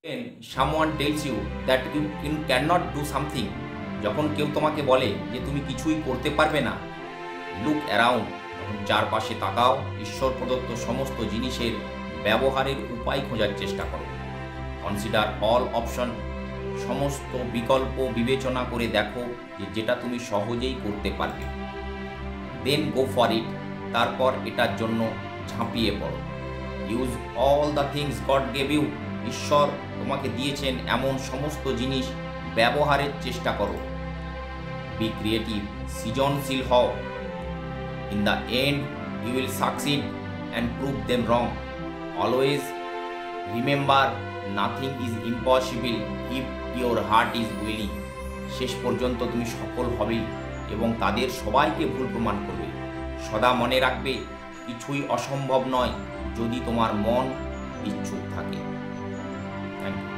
When someone tells you that you cannot do something, যখন কেউ তোমাকে বলে যে তুমি কিছুই করতে পারবে না, লুক অ্যারাউন্ড, তখন চারপাশে তাকাও, ঈশ্বর প্রদত্ত সমস্ত জিনিসের ব্যবহারের উপায় খোঁজার চেষ্টা করো। কনসিডার অল অপশন, সমস্ত বিকল্প বিবেচনা করে দেখো যে যেটা তুমি সহজেই করতে পারবে। দেন গো ফর ইট, তারপর এটার জন্য ঝাঁপিয়ে পড়ো। Use all the things God gave you, ঈশ্বর তোমাকে দিয়েছেন এমন সমস্ত জিনিস ব্যবহারের চেষ্টা করো। বি ক্রিয়েটিভ, সৃজনশীল হও। In the end you will succeed and prove them wrong. Always remember, nothing is impossible if your heart is willing. শেষ পর্যন্ত তুমি সফল হবেই এবং তাদের সবাইকে ভুল প্রমাণ করবে। সদা মনে রাখবে, কিছুই অসম্ভব নয় যদি তোমার মন ইচ্ছুক থাকে। Thank you.